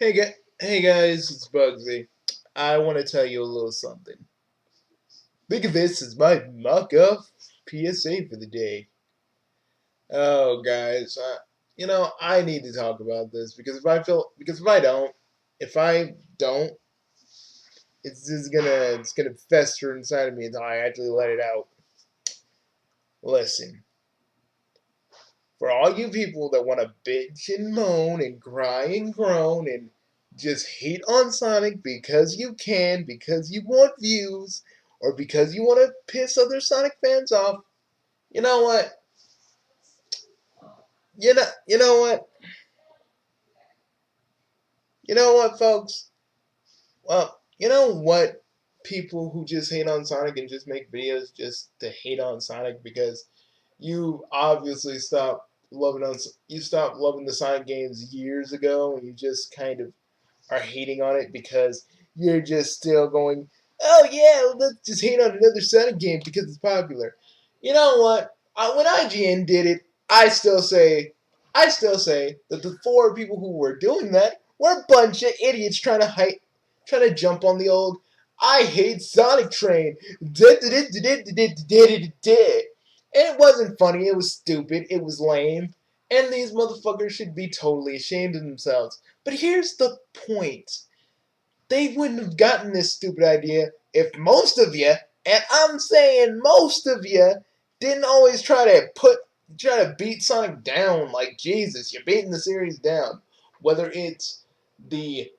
Hey guys, it's Bugsy. I want to tell you a little something. Think of this as my mock-up PSA for the day. Oh, guys, I need to talk about this because if I don't, it's gonna fester inside of me until I actually let it out. Listen, for all you people that want to bitch and moan and cry and groan and just hate on Sonic because you can, because you want views, or because you want to piss other Sonic fans off, you know what? You know what? You know what, folks? Well, you know what? People who just hate on Sonic and just make videos just to hate on Sonic because you obviously stopped loving the Sonic games years ago, and you just kind of are hating on it because you're just still going, oh yeah, let's just hate on another Sonic game because it's popular. You know what? When IGN did it, I still say that the four people who were doing that were a bunch of idiots trying to jump on the old I hate Sonic train. And it wasn't funny. It was stupid. It was lame. And these motherfuckers should be totally ashamed of themselves. But here's the point. They wouldn't have gotten this stupid idea if most of you, and I'm saying most of you, didn't always try to beat Sonic down like Jesus. You're beating the series down. Whether it's the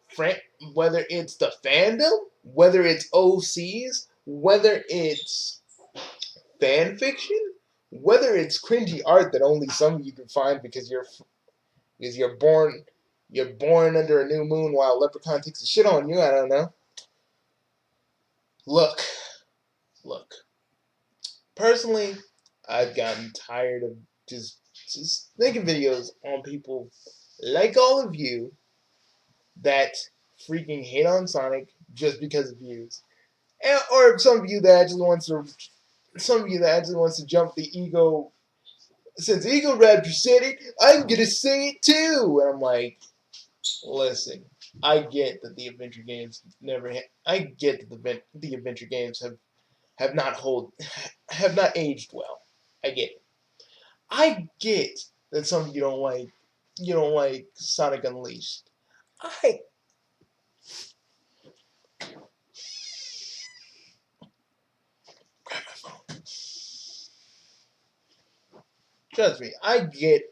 whether it's the fandom, whether it's OCs, whether it's fan fiction, whether it's cringy art that only some of you can find because you're born under a new moon while Leprechaun takes a shit on you. I don't know. Look, look. Personally, I've gotten tired of just making videos on people like all of you that freaking hate on Sonic just because of views, or some of you that actually wants to jump the ego. Since Ego Raptor said it, I'm gonna say it too. And I'm like, listen, I get that the adventure games never. I get that the adventure games have not hold have not aged well. I get it. I get that some of you don't like Sonic Unleashed. I grab my phone. Trust me, I get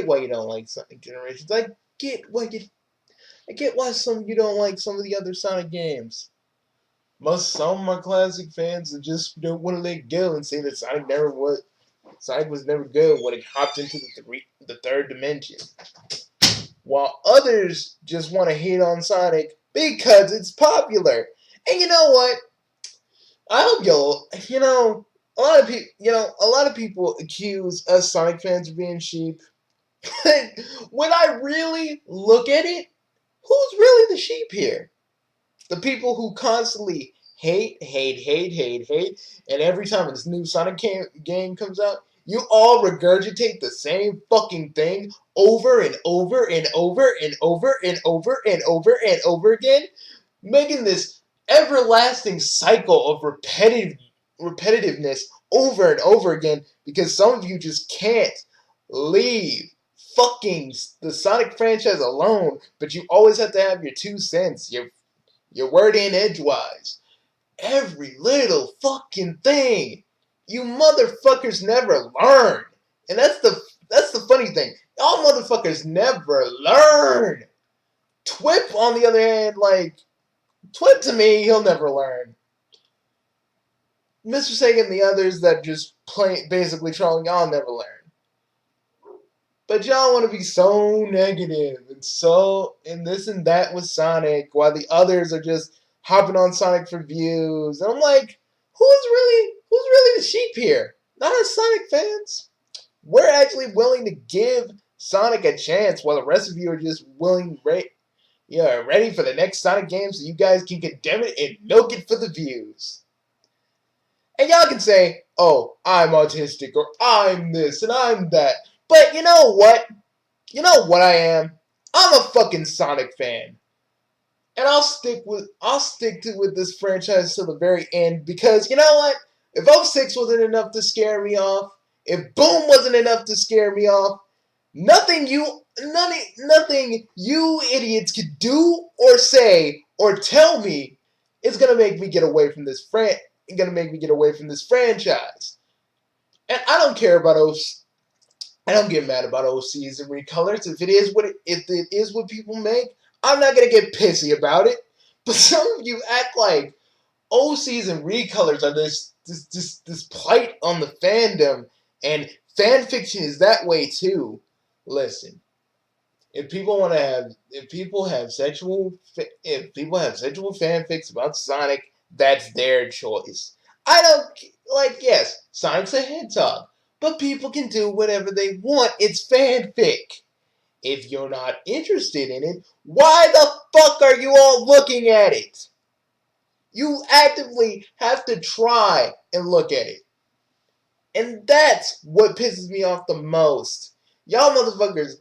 why you don't like Sonic Generations. I get why some of you don't like some of the other Sonic games. Some of my classic fans that just don't want to let go and say that Sonic was never good when it hopped into the third dimension. While others just want to hate on Sonic because it's popular. And you know what? I hope a lot of people accuse us Sonic fans of being sheep. But when I really look at it, who's really the sheep here? The people who constantly hate, and every time this new Sonic game comes out, you all regurgitate the same fucking thing over and over and over and over and over and over and over again, making this everlasting cycle of repetitiveness over and over again because some of you just can't leave fucking the Sonic franchise alone, but you always have to have your 2 cents, your word in edgewise. Every little fucking thing. You motherfuckers never learn. And that's the funny thing. Y'all motherfuckers never learn. Twip, on the other hand, Twip to me, he'll never learn. Mr. Sega and the others that just basically trolling, y'all never learn. But y'all want to be so negative and this and that with Sonic, while the others are just hopping on Sonic for views. And I'm like, who's really the sheep here? Not us Sonic fans. We're actually willing to give Sonic a chance, while the rest of you are just ready for the next Sonic game so you guys can condemn it and milk it for the views. And y'all can say, oh, I'm autistic, or I'm this, and I'm that. But you know what? You know what I am? I'm a fucking Sonic fan. And I'll stick to with this franchise till the very end because you know what? If '06 wasn't enough to scare me off, if Boom wasn't enough to scare me off, nothing you idiots could do or say or tell me is gonna make me get away from this franchise. And I don't care about I don't get mad about OCs and recolors. If it is what people make, I'm not gonna get pissy about it. But some of you act like OCs and recolors are this plight on the fandom, and fan fiction is that way too. Listen, if people have sexual fanfics about Sonic, that's their choice. I don't yes, Sonic's a hedgehog, but people can do whatever they want. It's fanfic. If you're not interested in it, why the fuck are you all looking at it? You actively have to try and look at it. And that's what pisses me off the most. Y'all motherfuckers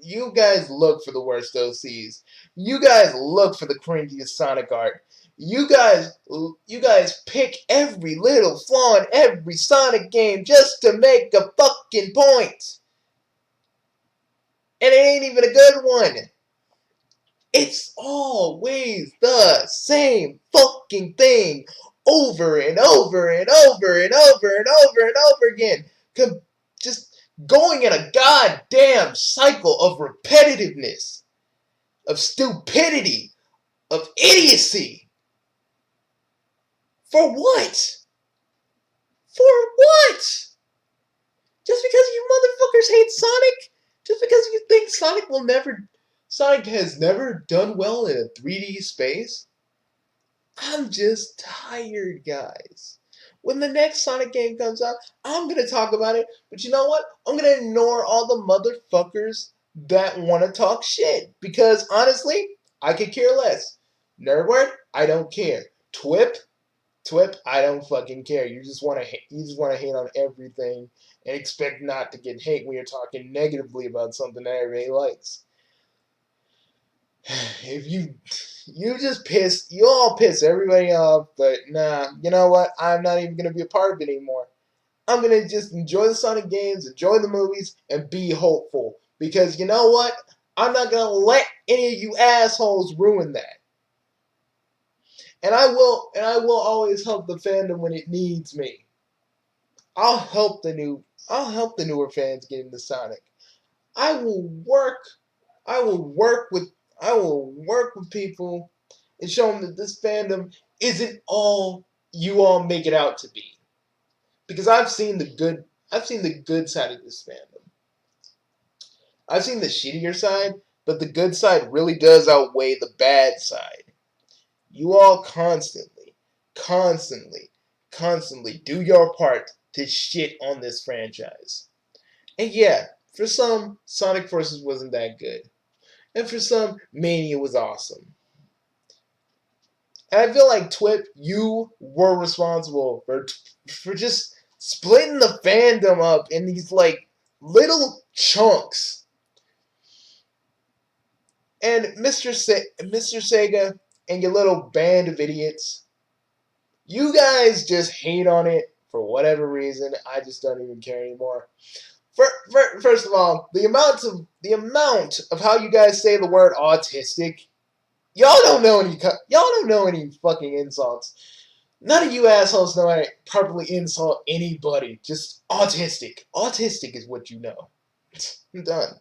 you guys look for the worst OCs. You guys look for the cringiest Sonic art. You guys pick every little flaw in every Sonic game just to make a fucking point. And it ain't even a good one. It's always the same fucking thing over and over and over and over and over and over again. Just going in a goddamn cycle of repetitiveness, of stupidity, of idiocy. For what? For what? Just because you motherfuckers hate Sonic? Just because you think Sonic has never done well in a 3D space? I'm just tired, guys. When the next Sonic game comes out, I'm going to talk about it. But you know what? I'm going to ignore all the motherfuckers that want to talk shit. Because honestly, I could care less. Nerdward, I don't care. Twip, I don't fucking care. You just want to hate on everything and expect not to get hate when you're talking negatively about something that everybody likes. If you all piss everybody off, but nah, you know what? I'm not even gonna be a part of it anymore. I'm gonna just enjoy the Sonic games, enjoy the movies, and be hopeful. Because you know what? I'm not gonna let any of you assholes ruin that. And I will always help the fandom when it needs me. I'll help the newer fans get into Sonic. I will work I will work with people and show them that this fandom isn't all you all make it out to be. Because I've seen the good side of this fandom. I've seen the shittier side, but the good side really does outweigh the bad side. You all constantly, constantly do your part to shit on this franchise. And yeah, for some, Sonic Forces wasn't that good. And for some, Mania was awesome. And I feel like Twip, you were responsible for just splitting the fandom up in these like little chunks. And Mr. Sega and your little band of idiots, you guys just hate on it for whatever reason. I just don't even care anymore. First of all, the amount of how you guys say the word autistic, y'all don't know any fucking insults. None of you assholes know how to properly insult anybody. Just autistic. Autistic is what you know. I'm done.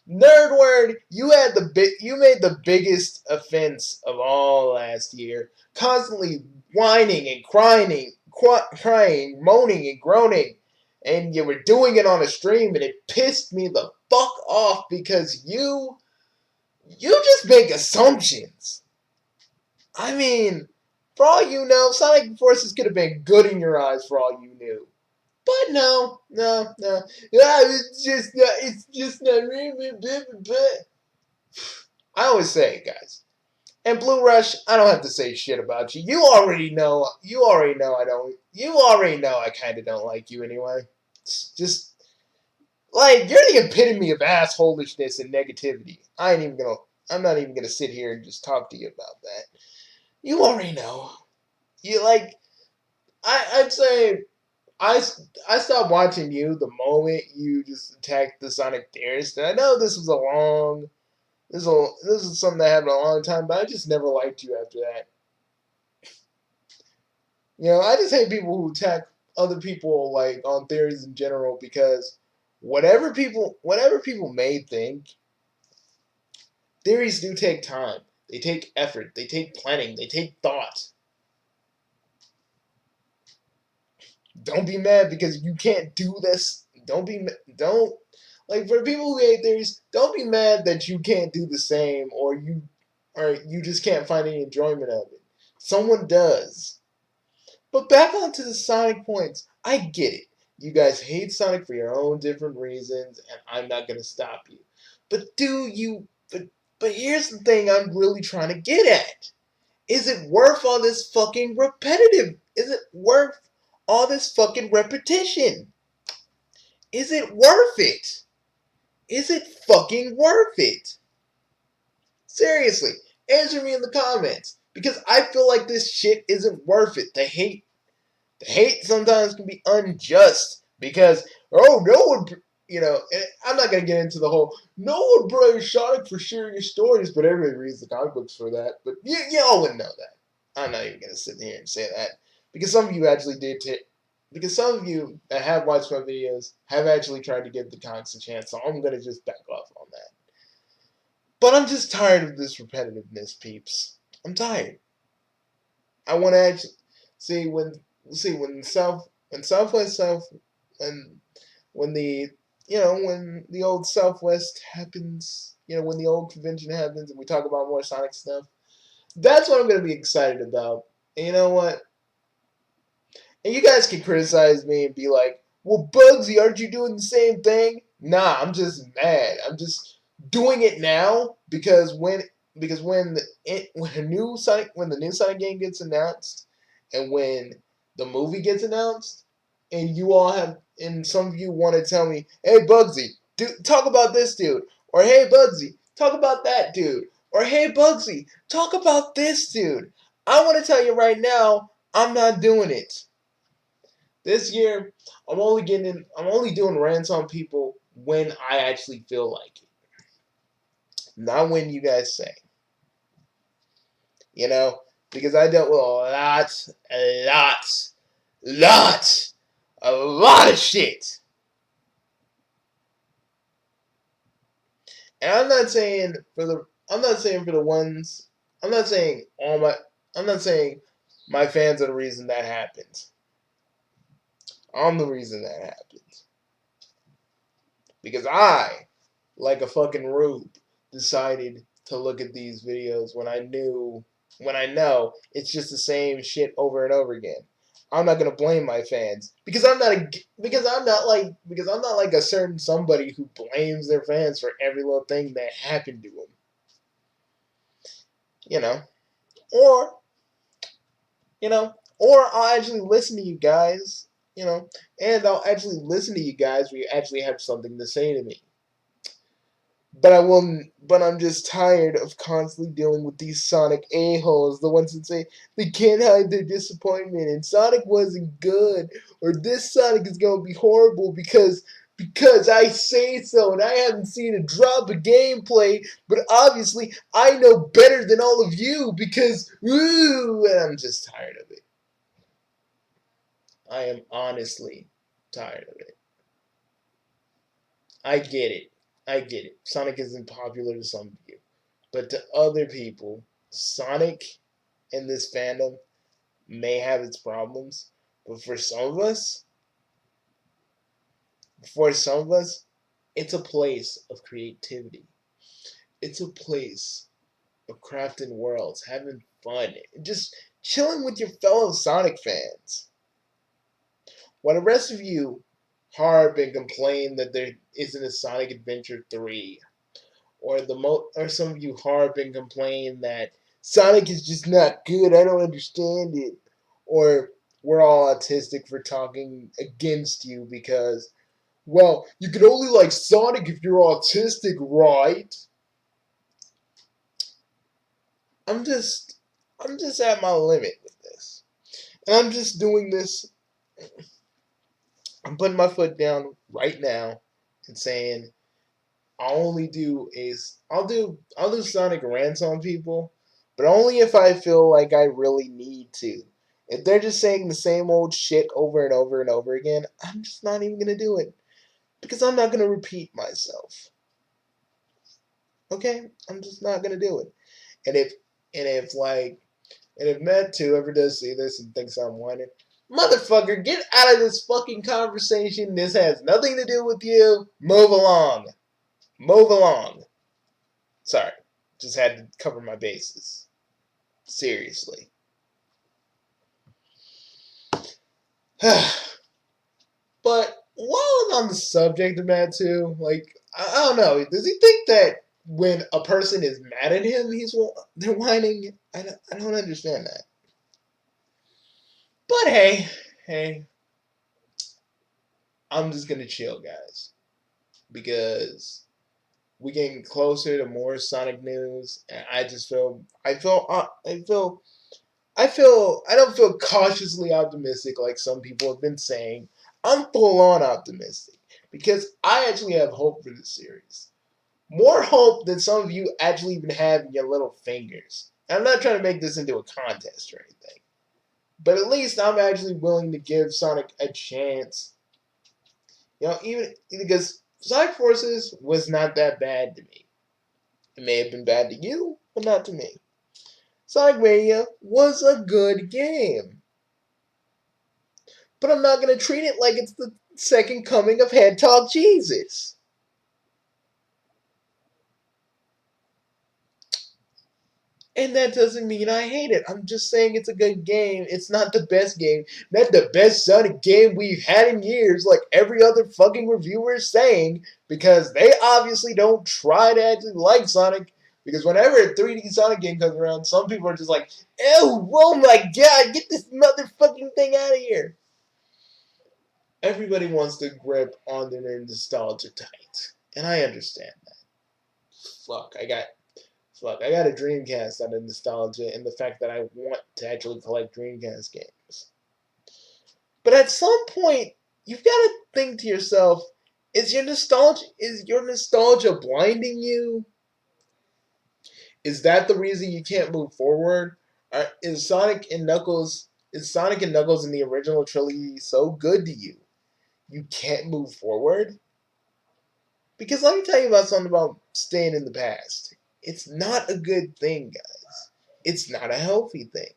Nerdward, you made the biggest offense of all last year, constantly whining and crying, moaning and groaning, and you were doing it on a stream, and it pissed me the fuck off because you just make assumptions. I mean, for all you know, Sonic Forces could have been good in your eyes for all you knew. But no. Yeah, it's just not really. I always say it, guys. And Blue Rush, I don't have to say shit about you. You already know I kind of don't like you anyway. Just Like, you're the epitome of assholishness and negativity. I'm not even gonna sit here and just talk to you about that. You already know. You like, I'd say I, I stopped watching you the moment you just attacked the Sonic theorist. And I know this was a long, this is something that happened a long time, but I just never liked you after that. You know, I just hate people who attack other people like on theories in general because whatever people may think, theories do take time. They take effort. They take planning. They take thought. Don't be mad because you can't do this. Don't like for people who hate theories. Don't be mad that you can't do the same or you just can't find any enjoyment of it. Someone does. But back onto the Sonic points. I get it. You guys hate Sonic for your own different reasons, and I'm not gonna stop you. But do you? But here's the thing I'm really trying to get at. Is it worth all this fucking repetitive? Is it worth all this fucking repetition? Is it worth it? Is it fucking worth it? Seriously, answer me in the comments. Because I feel like this shit isn't worth it. The hate sometimes can be unjust because oh no one and I'm not gonna get into the whole no one blames Sonic for sharing your stories, but everybody reads the comic books for that. But you all wouldn't know that. I'm not even gonna sit here and say that because some of you actually did. Because some of you that have watched my videos have actually tried to give the comics a chance, so I'm gonna just back off on that. But I'm just tired of this repetitiveness, peeps. I'm tired. I want to actually see when Southwest South when when the when the old Southwest happens, when the old convention happens and we talk about more Sonic stuff. That's what I'm gonna be excited about. And you know what? And you guys can criticize me and be like, "Well, Bugsy, aren't you doing the same thing?" Nah, I'm just mad. I'm just doing it now because when the new Sonic game gets announced, and when the movie gets announced, and you all have and some of you want to tell me, "Hey, Bugsy, talk about this dude," or "Hey, Bugsy, talk about that dude," or "Hey, Bugsy, talk about this dude." I want to tell you right now, I'm not doing it. This year, I'm only doing rants on people when I actually feel like it. Not when you guys say. You know? Because I dealt with a lot of shit. And I'm not saying for the ones I'm not saying all my I'm not saying my fans are the reason that happened. I'm the reason that happened. Because I, like a fucking rube, decided to look at these videos when I know it's just the same shit over and over again. I'm not gonna blame my fans because I'm not like a certain somebody who blames their fans for every little thing that happened to them. You know, or or I'll actually listen to you guys. And I'll actually listen to you guys when you actually have something to say to me. But I will. But I'm just tired of constantly dealing with these Sonic a-holes, the ones that say they can't hide their disappointment and Sonic wasn't good, or this Sonic is gonna be horrible because I say so, and I haven't seen a drop of gameplay. But obviously, I know better than all of you because and I'm just tired of it. I am honestly tired of it. I get it. I get it. Sonic isn't popular to some of you. But to other people, Sonic and this fandom may have its problems. But for some of us, it's a place of creativity. It's a place of crafting worlds, having fun, just chilling with your fellow Sonic fans. While the rest of you harp and complain that there isn't a Sonic Adventure 3, or some of you harp and complain that Sonic is just not good, I don't understand it, or we're all autistic for talking against you because well, you can only like Sonic if you're autistic, right? I'm just, I'm just at my limit with this, and I'm just doing this. I'm putting my foot down right now and saying I'll do Sonic rants on people, but only if I feel like I really need to. If they're just saying the same old shit over and over and over again, I'm just not even gonna do it because I'm not gonna repeat myself. Okay, I'm just not gonna do it. And if like and if Matt too ever does see this and thinks I'm whining, motherfucker, get out of this fucking conversation. This has nothing to do with you. Move along. Move along. Sorry, just had to cover my bases. Seriously. But while I'm on the subject of Matt too, like I don't know, does he think that when a person is mad at him, they're whining? I don't understand that. But hey, I'm just gonna chill, guys, because we getting closer to more Sonic news, and I don't feel cautiously optimistic like some people have been saying. I'm full on optimistic because I actually have hope for this series. More hope than some of you actually even have in your little fingers. And I'm not trying to make this into a contest or anything, but at least I'm actually willing to give Sonic a chance. You know, even because Sonic Forces was not that bad to me. It may have been bad to you, but not to me. Sonic Mania was a good game. But I'm not going to treat it like it's the second coming of Head Talk Jesus. And that doesn't mean I hate it. I'm just saying it's a good game. It's not the best game. Not the best Sonic game we've had in years, like every other fucking reviewer is saying, because they obviously don't try to actually like Sonic. Because whenever a 3D Sonic game comes around, some people are just like, ew, oh my god, get this motherfucking thing out of here. Everybody wants to grip on their nostalgia tight. And I understand that. Fuck, I got I got a Dreamcast out of nostalgia and the fact that I want to actually collect Dreamcast games. But at some point, you've got to think to yourself, is your nostalgia blinding you? Is that the reason you can't move forward? Is Sonic and Knuckles in the original trilogy so good to you? You can't move forward? Because let me tell you about something about staying in the past. It's not a good thing, guys. It's not a healthy thing.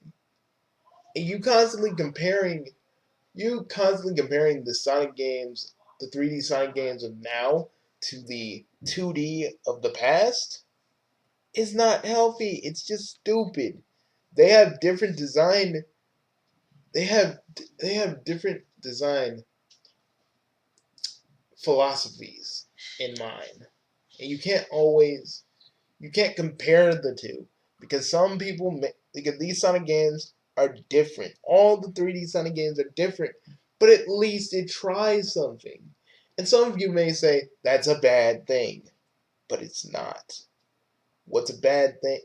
And you constantly comparing the Sonic games, the 3D Sonic games of now to the 2D of the past is not healthy. It's just stupid. They have different design. They have different design philosophies in mind, and you can't compare the two because because these Sonic games are different. All the 3D Sonic games are different, but at least it tries something. And some of you may say that's a bad thing, but it's not. What's a bad thing?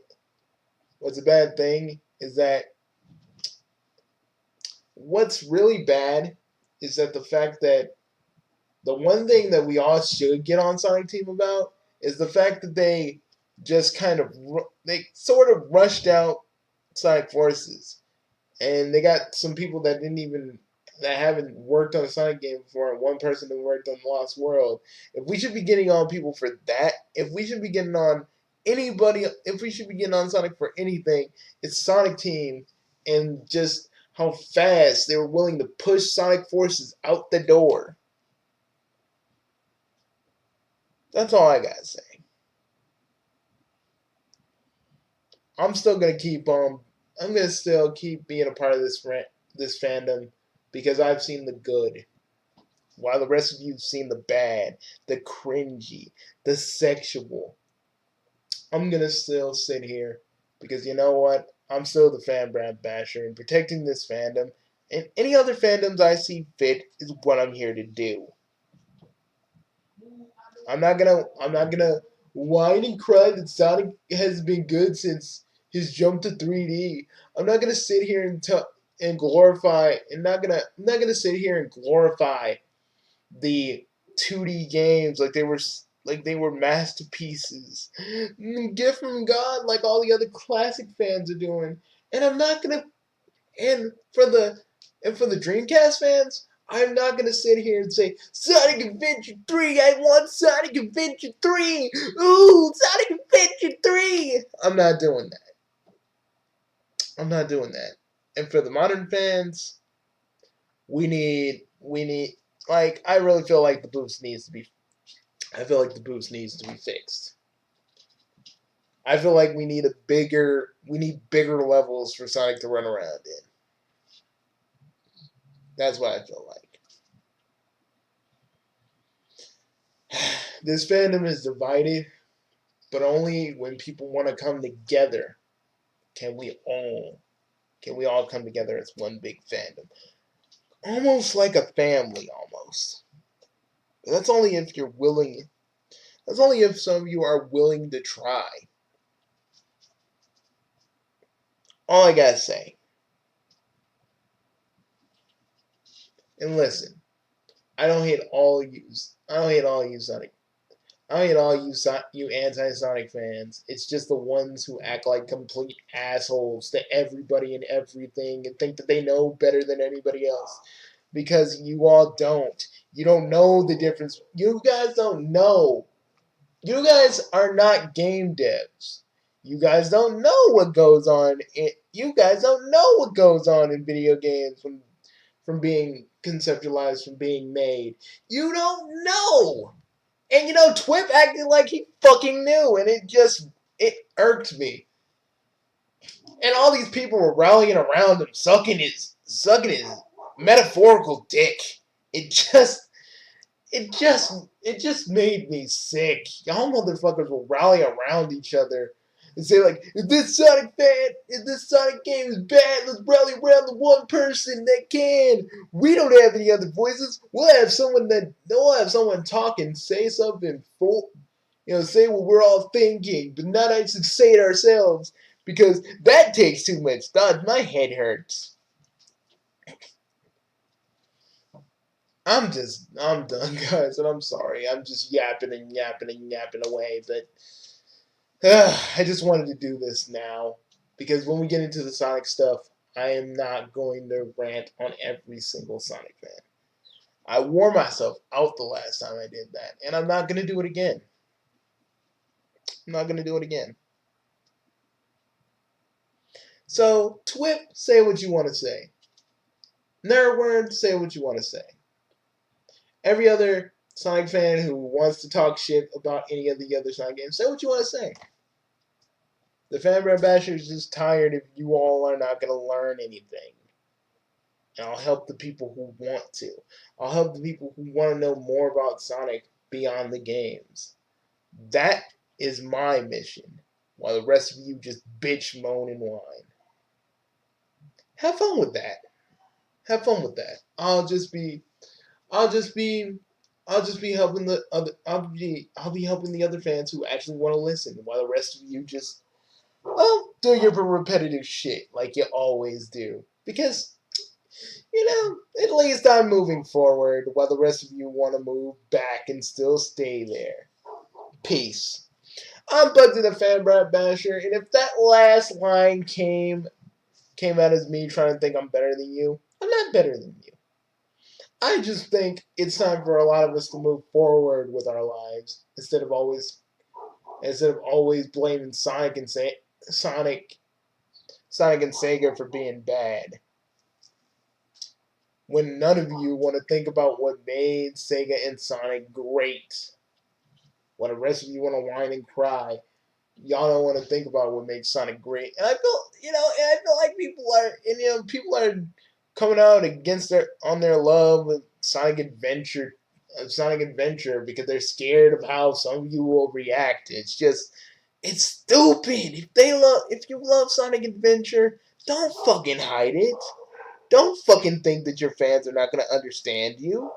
What's a bad thing is that what's really bad is that the fact that the one thing that we all should get on Sonic Team about is the fact that they sort of rushed out Sonic Forces, and they got some people that haven't worked on a Sonic game before, and one person who worked on Lost World. If we should be getting on people for that, if we should be getting on Sonic for anything, it's Sonic Team, and just how fast they were willing to push Sonic Forces out the door. That's all I gotta say. I'm still gonna keep I'm gonna still keep being a part of this fandom because I've seen the good, while the rest of you've seen the bad, the cringy, the sexual. I'm gonna still sit here because you know what? I'm still the fan brand basher, and protecting this fandom and any other fandoms I see fit is what I'm here to do. I'm not gonna whine and cry that Sonic has been good since his jump to 3D. I'm not gonna sit here and glorify and I'm not gonna sit here and glorify the 2D games like they were masterpieces, gift from God, like all the other classic fans are doing. And I'm not gonna and for the Dreamcast fans, I'm not gonna sit here and say Sonic Adventure 3. I want Sonic Adventure 3. Ooh, Sonic Adventure 3. I'm not doing that. I'm not doing that. And for the modern fans, we need like I really feel like the boost needs to be I feel like the boost needs to be fixed. I feel like we need bigger levels for Sonic to run around in. That's what I feel like. This fandom is divided, but only when people want to come together can we all come together as one big fandom. Almost like a family almost. But that's only if you're willing. That's only if some of you are willing to try. All I gotta say. And listen, I don't hate all you. I don't hate all you Sonic. I don't hate all you anti-Sonic fans. It's just the ones who act like complete assholes to everybody and everything and think that they know better than anybody else. Because you all don't. You don't know the difference. You guys don't know. You guys are not game devs. You guys don't know what goes on. You guys don't know what goes on in video games from being conceptualized, from being made. You don't know. And Twip acted like he fucking knew, and it irked me. And all these people were rallying around him, sucking his metaphorical dick. It just it just made me sick. Y'all motherfuckers will rally around each other and say like, if this Sonic game is bad, let's rally around the one person that can. We don't have any other voices. We'll have someone talk and say something full, say what we're all thinking, but not actually say it ourselves because that takes too much thought. My head hurts. I'm done, guys, and I'm sorry. I'm just yapping and yapping and yapping away, but I just wanted to do this now because when we get into the Sonic stuff, I am not going to rant on every single Sonic fan. I wore myself out the last time I did that, and I'm not going to do it again. I'm not going to do it again. So, Twip, say what you want to say. Nerdword, say what you want to say. Every other Sonic fan who wants to talk shit about any of the other Sonic games, say what you want to say. The Fanboy Basher is just tired if you all are not going to learn anything. And I'll help the people who want to. I'll help the people who want to know more about Sonic beyond the games. That is my mission, while the rest of you just bitch, moan, and whine. Have fun with that. Have fun with that. I'll just be helping the other. I'll be helping the other fans who actually want to listen, while the rest of you just do your repetitive shit like you always do. Because at least I'm moving forward, while the rest of you want to move back and still stay there. Peace. I'm Bugsy the Fanbrat Basher, and if that last line came out as me trying to think I'm better than you, I'm not better than you. I just think it's time for a lot of us to move forward with our lives instead of always blaming Sonic and Sega for being bad. When none of you want to think about what made Sega and Sonic great. When the rest of you want to whine and cry, y'all don't want to think about what makes Sonic great. And I feel like people are coming out against their love of Sonic Adventure because they're scared of how some of you will react. It's stupid. If you love Sonic Adventure, don't fucking hide it. Don't fucking think that your fans are not going to understand you.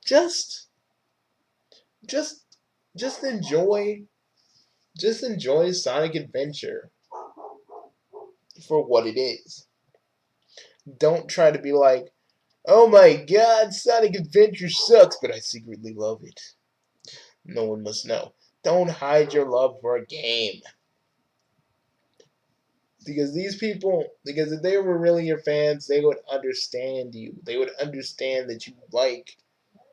Just just just enjoy just enjoy Sonic Adventure for what it is. Don't try to be like, oh my god, Sonic Adventure sucks, but I secretly love it. No one must know. Don't hide your love for a game. Because these people, because if they were really your fans, they would understand you. They would understand that you like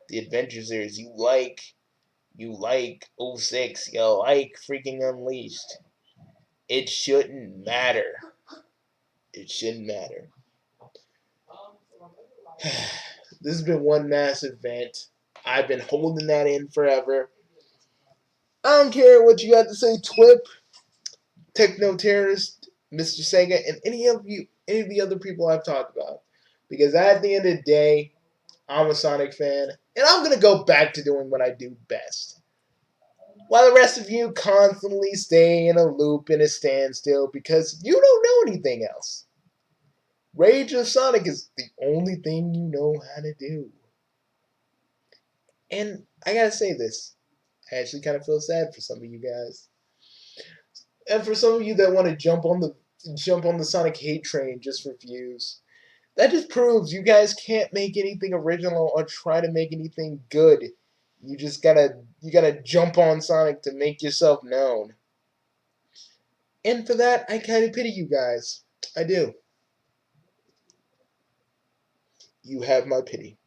the Adventure series. You like '06. You like freaking Unleashed. It shouldn't matter. It shouldn't matter. This has been one massive event. I've been holding that in forever. I don't care what you got to say, Twip, Techno Terrorist, Mr. Sega, and any of the other people I've talked about. Because at the end of the day, I'm a Sonic fan, and I'm gonna go back to doing what I do best. While the rest of you constantly stay in a loop in a standstill because you don't know anything else. Rage of Sonic is the only thing you know how to do. And I gotta say this. I actually kind of feel sad for some of you guys. And for some of you that want to jump on the Sonic hate train just for views. That just proves you guys can't make anything original or try to make anything good. You gotta jump on Sonic to make yourself known. And for that, I kind of pity you guys. I do. You have my pity.